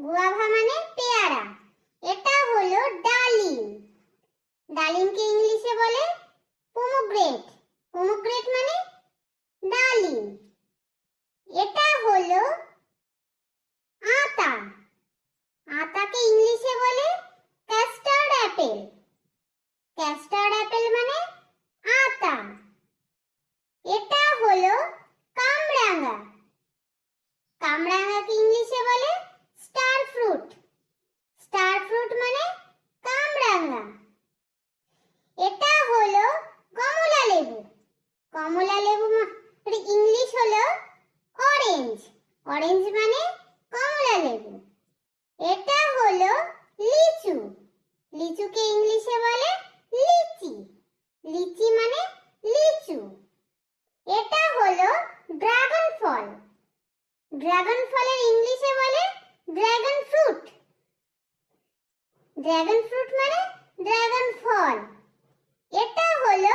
Guava মানে পেয়ারা। এটা হলো ডালিম। ডালিমকে ইংলিশে বলে পোমোগ্রেট। পোমোগ্রেট মানে ডালিম। এটা হলো আতা। আতাকে ইংলিশে বলে কাস্টার্ড অ্যাপেল। কাস্টার্ড অ্যাপেল মানে আতা। এটা হলো কামরাঙা। কামরাঙাকে ইংলিশে বলে স্টার ফ্রুট। স্টার ফ্রুট মানে কামরাঙা। এটা হলো কমলা লেবু। কমলা লেবু মানে ইংলিশ হলো অরেঞ্জ। অরেঞ্জ মানে কমলা লেবু। এটা হলো লিচু। লিচুকে ইংলিশে বলে লিচি। লিচি মানে লিচু। এটা হলো ড্রাগন ফল। ড্রাগন ফলের ইংলিশে বলে ড্রাগন ফ্রুট। ড্রাগন ফ্রুট মানে ড্রাগন ফল। এটা হলো